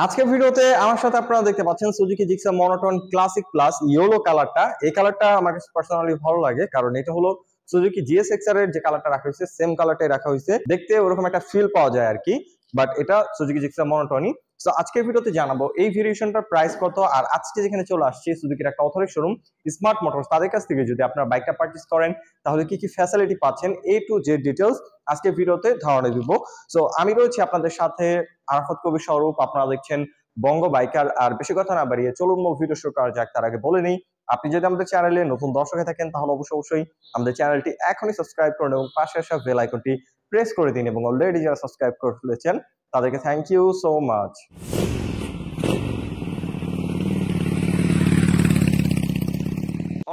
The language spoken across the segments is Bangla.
আজকের ভিডিওতে আমার সাথে আপনারা দেখতে পাচ্ছেন Suzuki Gixxer monotone classic plus yellow কালারটা। এই কালারটা আমার কাছে পার্সোনালি ভালো লাগে, কারণ এটা হলো সুজুকি জিএসএক্সআর এর যে কালারটা রাখা হয়েছে সেম কালারটাই রাখা হয়েছে, দেখতে ওরকম একটা ফিল পাওয়া যায় আর কি। বাট এটা সুজুকি জিক্সার মনোটোনই। সো আজকের ভিডিওতে জানাবো এই ভেরিয়েশনটার প্রাইস কত, আর আজকে যেখানে চলে আসছে সুজুকির একটা অথরিক শোরুম স্মার্ট মোটরস, তাদের কাছ থেকে যদি আপনারা বাইকটা পারচেজ করেন তাহলে কি কি ফ্যাসিলিটি পাচ্ছেন, এ টু জেড ডিটেলস আজকে ভিডিওতে ধারণা দিব। সো আমি রয়েছি আপনাদের সাথে, আরাফাত কবির স্বরূপ। আপনারা দেখছেন বঙ্গ বাইকার। আর বেশি কথা না বাড়িয়ে চলুন মূল ভিডিও শুরু করা যাক। তার আগে বলে নেই, আপনি যদি আমাদের চ্যানেলে নতুন দর্শক হয়ে থাকেন তাহলে অবশ্যই আমাদের চ্যানেলটি এখনই সাবস্ক্রাইব করুন এবং পাশে আসা বেল আইকনটি প্রেস করে দিন, এবং অলরেডি যারা সাবস্ক্রাইব করে ফেলেছেন তাদেরকে thank you so much.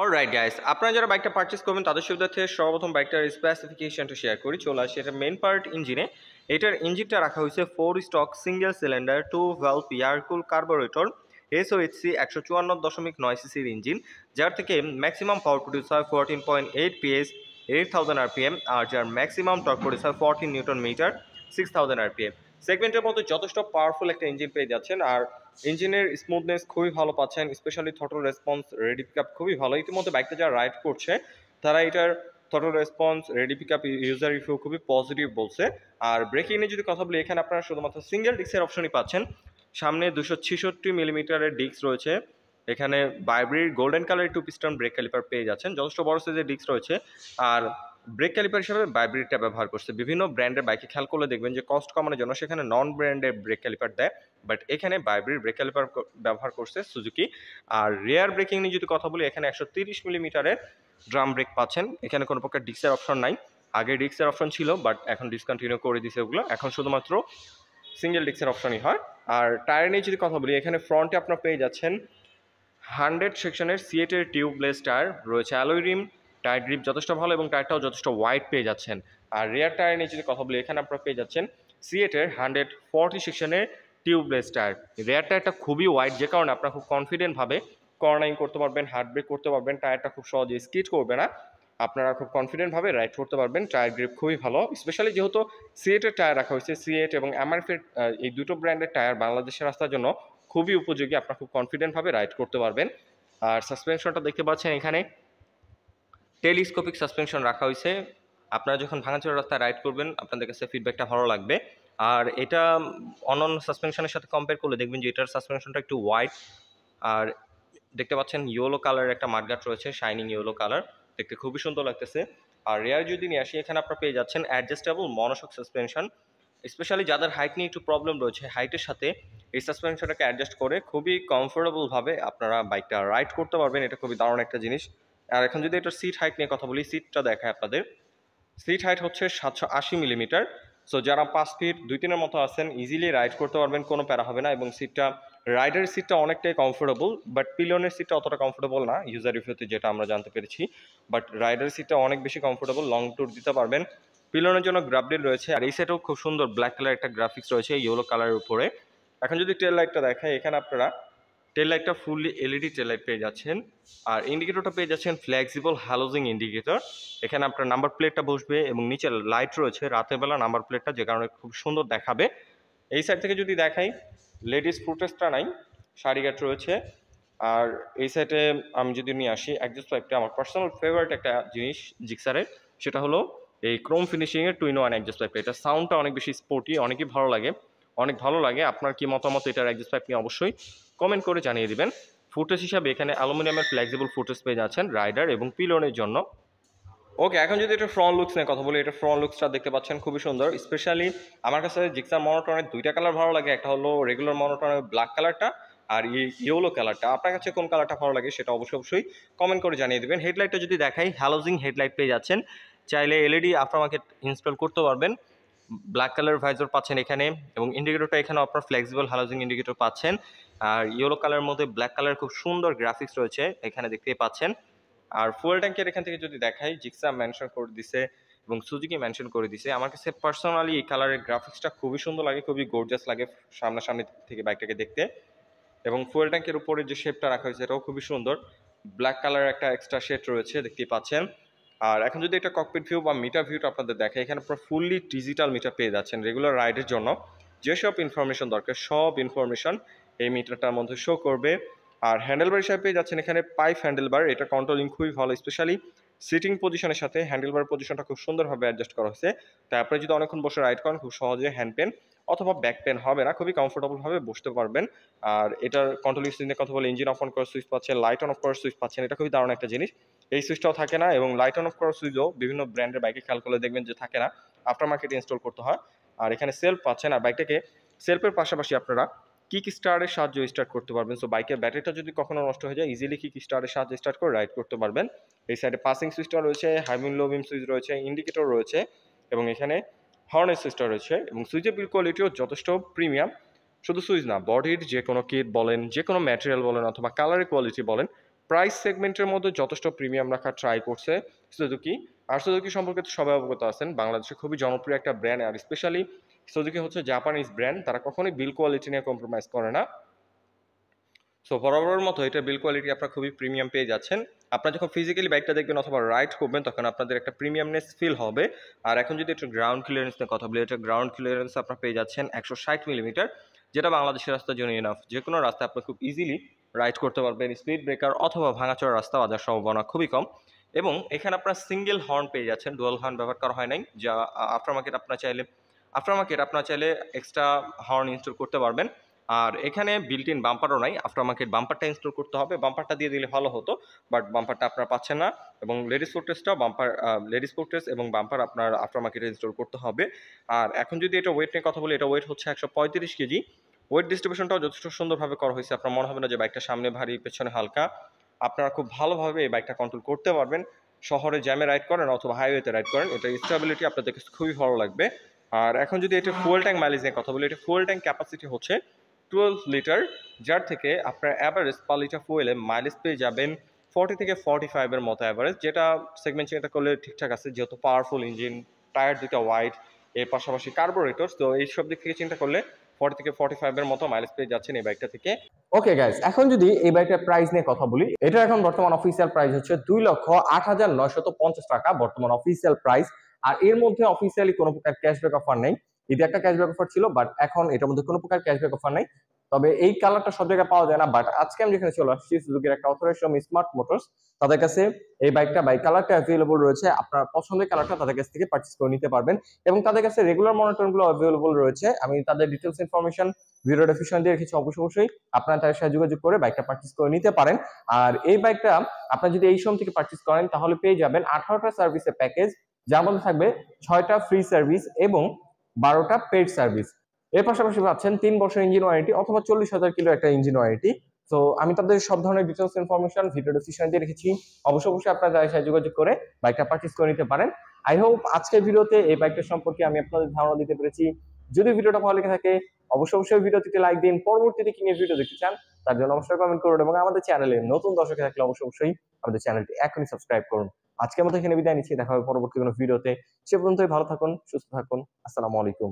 Alright guys, আপনারা যারা বাইকটা পারচেজ করবেন তাদের সুবিধার্থে সর্বপ্রথম বাইকটার স্পেসিফিকেশনটা শেয়ার করি। চলে আসি এটা মেইন পার্ট ইঞ্জিনে। এটার ইঞ্জিনটা রাখা হয়েছে 4 stroke single cylinder 2 valve air cool carburettor SOHC 154.9 সিসির ইঞ্জিন, যার থেকে ম্যাক্সিমাম পাওয়ার প্রডিউস হয় 14.8 PS 8000 RPM, আর যার ম্যাক্সিমাম টর্ক প্রডিউস হয় 14 নিউটন মিটার 6000 RPM। সেগমেন্টের মধ্যে যথেষ্ট পাওয়ারফুল একটা ইঞ্জিন পেয়ে যাচ্ছেন, আর ইঞ্জিনের স্মুথনেস খুবই ভালো পাচ্ছেন, specially throttle response ready pickup খুবই ভালো। ইতিমধ্যে বাইকটা যারা রাইড করছে তারা এটার throttle response ready pickup user review খুবই পজিটিভ বলছে। আর ব্রেকিং নিয়ে যদি কথা বলি, এখানে আপনারা শুধুমাত্র সিঙ্গেল ডিস্কের অপশনই পাচ্ছেন। সামনে 266 মিলিমিটারের ডিস্ক রয়েছে, এখানে ভাইব্রির গোল্ডেন কালারের 2 পিস্টন ব্রেক ক্যালিপার পেয়ে যাচ্ছেন, যথেষ্ট বড় সাইজের ডিস্ক রয়েছে। আর ব্রেক ক্যালিপার হিসেবে ভাইব্রিটটা ব্যবহার করছে। বিভিন্ন ব্র্যান্ডের বাইকে খেয়াল করলে দেখবেন যে কস্ট কমানোর জন্য সেখানে নন ব্র্যান্ডের ব্রেক ক্যালিপার দেয়, বাট এখানে ভাইব্রির ব্রেক ক্যালিপার ব্যবহার করছে সুজুকি। আর রিয়ার ব্রেকিং নিয়ে যদি কথা বলি, এখানে 130 মিলিমিটারের ড্রাম ব্রেক পাচ্ছেন, এখানে কোনো প্রকার ডিস্কের অপশন নাই। আগে ডিস্কের অপশন ছিল, বাট এখন ডিসকন্টিনিউ করে দিয়েছে ওগুলো, এখন শুধুমাত্র সিঙ্গেল ডিস্কের অপশনই হয়। আর টায়ার নিয়ে যদি কথা বলি, এখানে ফ্রন্টে আপনার পেয়ে যাচ্ছেন 100 সেকশনের সিএটের টিউবলেস টায়ার রয়েছে, অ্যালয় রিম, টায়ার গ্রিপ যথেষ্ট ভালো এবং টায়ারটাও যথেষ্ট ওয়াইড পেয়ে যাচ্ছেন। আর রিয়ার টায়ার নিয়ে যদি কথা বলি, এখানে আপনারা পেয়ে যাচ্ছেন সিএটের 140 সেকশনের টিউবলেস টায়ার। রিয়ার টায়ারটা খুবই ওয়াইড, যে কারণে আপনারা খুব কনফিডেন্টভাবে কর্নারিং করতে পারবেন, হার্ড ব্রেক করতে পারবেন, টায়ারটা খুব সহজে স্কিড করবে না, আপনারা খুব কনফিডেন্টভাবে রাইড করতে পারবেন। টায়ার গ্রিপ খুবই ভালো, স্পেশালি যেহেতু সিএটের টায়ার রাখা হয়েছে। সিএট এবং এমআরএফের এই দুটো ব্র্যান্ডের টায়ার বাংলাদেশের রাস্তার জন্য খুবই উপযোগী, আপনারা খুব কনফিডেন্টভাবে রাইড করতে পারবেন। আর সাসপেনশনটা দেখতে পাচ্ছেন, এখানে টেলিস্কোপিক সাসপেনশন রাখা হয়েছে। আপনারা যখন ভাঙাচোরা রাস্তায় রাইড করবেন আপনাদের কাছে ফিডব্যাকটা ভালো লাগবে। আর এটা অন্যান্য সাসপেনশনের সাথে কম্পেয়ার করলে দেখবেন যে এটার সাসপেনশনটা একটু ওয়াইড। আর দেখতে পাচ্ছেন ইয়েলো কালারের একটা মাডগার্ড রয়েছে, শাইনিং ইয়েলো কালার, দেখতে খুবই সুন্দর লাগতেছে। আর রেয়ার যদি নিয়ে আসি, এখানে আপনারা পেয়ে যাচ্ছেন অ্যাডজাস্টেবল মনোশক সাসপেনশন। স্পেশালি যাদের হাইট নিয়ে একটু প্রবলেম রয়েছে, হাইটের সাথে এই সাসপেনশনটাকে অ্যাডজাস্ট করে খুবই কমফোর্টেবলভাবে আপনারা বাইকটা রাইড করতে পারবেন, এটা খুবই দারুণ একটা জিনিস। আর এখন যদি এটার সিট হাইট নিয়ে কথা বলি, সিটটা দেখায় আপনাদের। সিট হাইট হচ্ছে 780 মিলিমিটার। সো যারা 5 ফিট 2-3-এর মতো আছেন ইজিলি রাইড করতে পারবেন, কোনো প্যারা হবে না। এবং সিটটা, রাইডারের সিটটা অনেকটাই কমফোর্টেবল, বাট পিলিয়নের সিটটা অতটা কমফোর্টেবল না ইউজার রিভিউতে যেটা আমরা জানতে পেরেছি। বাট রাইডারের সিটটা অনেক বেশি কমফোর্টেবল, লং ট্যুর দিতে পারবেন। পিলিয়নের জন্য গ্রাবডেল রয়েছে, আর এই সাইডেও খুব সুন্দর ব্ল্যাক কালার একটা গ্রাফিক্স রয়েছে ইয়েলো কালারের উপরে। এখন যদি টেল লাইটটা দেখায়, এখানে আপনারা টেল লাইটটা ফুললি এলইডি টেল লাইট পেয়ে যাচ্ছেন। আর ইন্ডিকেটরটা পেয়ে যাচ্ছেন ফ্লেক্সিবল হ্যালোজিং ইন্ডিকেটর। এখানে আপনার নাম্বার প্লেটটা বসবে এবং নিচে লাইট রয়েছে রাতের বেলা নাম্বার প্লেটটা, যে কারণে খুব সুন্দর দেখাবে। এই সাইড থেকে যদি দেখাই, লেডিস ফুটেজটা নাই, শাড়ি গাট রয়েছে। আর এই সাইডে আমি যদি নিয়ে আসি অ্যাডজাস্ট পাইপটা, আমার পার্সোনাল ফেভারিট একটা জিনিস জিক্সারের, সেটা হলো এই ক্রোম ফিনিশিংয়ের 2-in-1 অ্যাডজাস্ট পাইপটা। এটা সাউন্ডটা অনেক বেশি স্পোর্টি, অনেকই ভালো লাগে, অনেক ভালো লাগে। আপনার কি মতামত এটার অ্যাডজাস্ট পাইপ নিয়ে অবশ্যই কমেন্ট করে জানিয়ে দিবেন। ফুটেজ হিসাবে এখানে অ্যালুমিনিয়ামের ফ্লেক্সিবল ফুটেজ পেয়ে যাচ্ছেন রাইডার এবং পিলনের জন্য। ওকে, এখন যদি এটা ফ্রন্ট লুকস নিয়ে কথা বলি, এটা ফ্রন্ট লুকসটা দেখতে পাচ্ছেন খুবই সুন্দর। স্পেশালি আমার কাছে জিক্সার মনোটনের দুইটা কালার ভালো লাগে, একটা হলো রেগুলার মনোটনের ব্ল্যাক কালারটা, আর ইয়েলো কালারটা। আপনার কাছে কোন কালারটা ভালো লাগে সেটা অবশ্যই কমেন্ট করে জানিয়ে দেবেন। হেডলাইটটা যদি দেখাই, হ্যালোজিং হেডলাইট পেয়ে যাচ্ছেন, চাইলে এলইডি আফটার মার্কেট ইনস্টল করতে পারবেন। ব্ল্যাক কালার ভাইজর পাচ্ছেন এখানে, এবং ইন্ডিকেটরটা এখানে আপনার ফ্লেক্সিবল হ্যালোজিং ইন্ডিকেটর পাচ্ছেন। আর ইয়েলো কালারের মধ্যে ব্ল্যাক কালার খুব সুন্দর গ্রাফিক্স রয়েছে এখানে দেখতেই পাচ্ছেন। আর ফুয়েল ট্যাঙ্কের এখান থেকে যদি দেখাই, জিক্সা মেনশন করে দিছে এবং সুজুকি মেনশন করে দিছে। আমার কাছে পার্সোনালি এই কালারের গ্রাফিক্সটা খুবই সুন্দর লাগে, খুবই গর্জিয়াস লাগে সামনাসামনি থেকে বাইকটাকে দেখতে। এবং ফুয়েল ট্যাঙ্কের উপরে যে শেপটা রাখা হয়েছে এটাও খুবই সুন্দর, ব্ল্যাক কালারের একটা এক্সট্রা শেড রয়েছে দেখতেই পাচ্ছেন। আর এখন যদি এটা ককপিট ভিউ বা মিটার ভিউটা আপনাদের দেখে, এখানে পুরো ফুললি ডিজিটাল মিটার পেয়ে যাচ্ছেন রেগুলার রাইডের জন্য। যেসব ইনফরমেশন দরকার সব ইনফরমেশন এই মিটারটার মধ্যে শো করবে। আর হ্যান্ডেলবার হিসাবে পেয়ে যাচ্ছেন এখানে পাইপ হ্যান্ডেলবার, এটা কন্ট্রোলিং খুবই ভালো, স্পেশালি সিটিং পজিশনের সাথে হ্যান্ডেলবার পজিশনটা খুব সুন্দরভাবে অ্যাডজাস্ট করা হয়েছে। তাই আপনি যদি অনেকক্ষণ বসে রাইড করেন খুব সহজে হ্যান্ড পেন অথবা ব্যাক পেন হবে না, খুবই কমফোর্টেবলভাবে বসতে পারবেন। আর এটার কন্ট্রোলিং সিস্টেমের কথা বলে ইঞ্জিন অফ অন করার সুইচ পাচ্ছেন, লাইট অন অফ করার সুইচ পাচ্ছেন, এটা খুবই দারুণ একটা জিনিস। এই সুইচটাও থাকে না, এবং লাইট অন অফ করার সুইচও বিভিন্ন ব্র্যান্ডের বাইকে খেয়াল করলে দেখবেন যে থাকে না, আফটার মার্কেটে ইনস্টল করতে হয়। আর এখানে সেলফ পাচ্ছেন, আর বাইকটাকে সেলফের পাশাপাশি আপনারা কিক স্টারের সাহায্যে স্টার্ট করতে পারবেন। সো বাইকের ব্যাটারিটা যদি কখনো নষ্ট হয়ে যায় ইজিলি কিক স্টারের সাহায্যে স্টার্ট করে রাইড করতে পারবেন। এই সাইডে পাসিং সুইচটা রয়েছে, হাই বিম লো বিম সুইচ রয়েছে, ইন্ডিকেটর রয়েছে, এবং এখানে হর্নের সুইচটা রয়েছে, এবং সুইচের বিল্ড কোয়ালিটিও যথেষ্ট প্রিমিয়াম। শুধু সুইচ না, বডির যে কোনো কিট বলেন, যে কোনো ম্যাটেরিয়াল বলেন অথবা কালারের কোয়ালিটি বলেন, প্রাইস সেগমেন্টের মধ্যে যথেষ্ট প্রিমিয়াম রাখার ট্রাই করছে সুজুকি। আর সুজুকি সম্পর্কে তো সবাই অবগত আছেন, বাংলাদেশে খুবই জনপ্রিয় একটা ব্র্যান্ড, আর স্পেশালি সুজুকি হচ্ছে জাপানিজ ব্র্যান্ড, তারা কখনোই বিল কোয়ালিটি নিয়ে কম্প্রোমাইজ করে না। সো বরাবরের মতো এটার বিল কোয়ালিটি আপনারা খুবই প্রিমিয়াম পেয়ে যাচ্ছেন। আপনারা যখন ফিজিক্যালি বাইকটা দেখবেন অথবা রাইড করবেন তখন আপনাদের একটা প্রিমিয়ামনেস ফিল হবে। আর এখন যদি একটু গ্রাউন্ড ক্লিয়ারেন্স নিয়ে কথা বলি, এটা গ্রাউন্ড ক্লিয়ারেন্স আপনারা পেয়ে যাচ্ছেন 160 মিলিমিটার, যেটা বাংলাদেশের রাস্তার জন্য এনাফ। যে কোনো রাস্তায় আপনি খুব ইজিলি রাইড করতে পারবেন, স্পিড ব্রেকার অথবা ভাঙাচোরা রাস্তা বাজার সম্ভাবনা খুবই কম। এবং এখানে আপনারা সিঙ্গেল হর্ন পেয়ে যাচ্ছেন, ডুয়াল হর্ন ব্যবহার করা হয় নাই, যা আফটার মার্কেট আপনারা চাইলে এক্সট্রা হর্ন ইনস্টল করতে পারবেন। আর এখানে বিল্ট ইন বাম্পারও নাই, আফটার মার্কেট বাম্পারটা ইনস্টল করতে হবে, বাম্পারটা দিয়ে দিলে ভালো হতো, বাট বাম্পারটা আপনারা পাচ্ছেন না। এবং লেডিস ফুটরেস্ট এবং বাম্পার আপনার আফটার মার্কেটে ইনস্টল করতে হবে। আর এখন যদি এটা ওয়েট নিয়ে কথা বলি, এটা ওয়েট হচ্ছে 135 কেজি। ওয়েট ডিস্ট্রিবিউশনটাও যথেষ্ট সুন্দরভাবে করা হয়েছে, আপনার মনে হবে না যে বাইকটা সামনে ভারী পেছনে হালকা। আপনারা খুব ভালোভাবে এই বাইকটা কন্ট্রোল করতে পারবেন, শহরে জ্যামে রাইড করেন অথবা হাইওয়েতে রাইড করেন, এটা স্টেবিলিটি আপনাদের কাছে খুবই ভালো লাগবে। আর এখন যদি এটা ফুয়েল ট্যাঙ্ক মাইলেজ নিয়ে কথা বলি, এটা ফুয়েল ট্যাঙ্ক ক্যাপাসিটি হচ্ছে 12 লিটার, যার থেকে আপনার অ্যাভারেজ পার লিটার ফুয়েলে মাইলেজ পেয়ে যাবেন 40 থেকে 45 এর মতো অ্যাভারেজ, যেটা সেগমেন্ট চিন্তা করলে ঠিকঠাক আছে, যেহেতু পাওয়ারফুল ইঞ্জিন, টায়ার দুটো ওয়াইড, এর পাশাপাশি কার্বোরেটর, তো এই সব দিক থেকে চিন্তা করলে 40 থেকে 45 এর মতো মাইলেজ পেয়ে যাচ্ছেন এই বাইকটা থেকে। ওকে গাইস, এখন যদি এই বাইকটার প্রাইস নিয়ে কথা বলি, এটা এখন বর্তমান অফিসিয়াল প্রাইস হচ্ছে 2,08,950 টাকা বর্তমান অফিসিয়াল প্রাইস। আর এর মধ্যে অফিসিয়ালি কোনো প্রকার ক্যাশব্যাক অফার নেই। ঈদে একটা ক্যাশব্যাক অফার ছিল, বাট এখন এটার মধ্যে কোনো প্রকার ক্যাশব্যাক অফার নেই। তবে এই কালারটা সব জায়গায় পাওয়া যায় না, বাট আজকে আমি যেখানে চলে আসছি সুজুকির একটা অথরাইজড শোরুম স্মার্ট মোটরস, তাদের কাছে এই বাইকটা বাই কালারটা অ্যাভেলেবল রয়েছে, আপনার পছন্দের কালারটা তাদের কাছ থেকে পারচেজ করে নিতে পারবেন। এবং তাদের কাছে রেগুলার মনিটর গুলো অ্যাভেলেবল রয়েছে, আমি তাদের ডিটেলস ইনফরমেশন ভিডিও ডেসক্রিপশন দিয়ে রেখেছি, অবশ্যই আপনারা তাদের সাথে যোগাযোগ করে বাইকটা পারচেজ করে নিতে পারেন। আর এই বাইকটা আপনারা যদি এই শোরুম থেকে পারচেজ করেন তাহলে পেয়ে যাবেন 18টা সার্ভিসের প্যাকেজ, যার মধ্যে থাকবে 6টা ফ্রি সার্ভিস এবং 12টা পেড সার্ভিস। এর পাশাপাশি পাচ্ছেন 3 বছর ইঞ্জিন ওয়ারেন্টি অথবা 40,000 কিলো একটা ইঞ্জিন ওয়ারেন্টি। তো আমি তাদের সব ধরনের ডিটেলস ইনফরমেশন ভিডিও ডেসক্রিপশন দিয়ে রেখেছি, অবশ্যই আপনারা তাদের সাথে যোগাযোগ করে বাইকটা পারচেজ করে নিতে পারেন। আই হোপ আজকের ভিডিওতে এই বাইকটা সম্পর্কে আমি আপনাদের ধারণা দিতে পেরেছি। যদি ভিডিওটা ভালো লেগে থাকে অবশ্যই ভিডিওটিতে লাইক দিন। পরবর্তীতে কি নিয়ে ভিডিও দেখতে চান তার জন্য অবশ্যই কমেন্ট করুন, এবং আমাদের চ্যানেলে নতুন দর্শক থাকলে অবশ্যই আমাদের চ্যানেলটি এখনই সাবস্ক্রাইব করুন। আজকের মতো এখানে বিদায় নিচ্ছি, দেখা হবে পরবর্তী কোনো ভিডিওতে। সে পর্যন্তই ভালো থাকুন, সুস্থ থাকুন, আসসালামু আলাইকুম।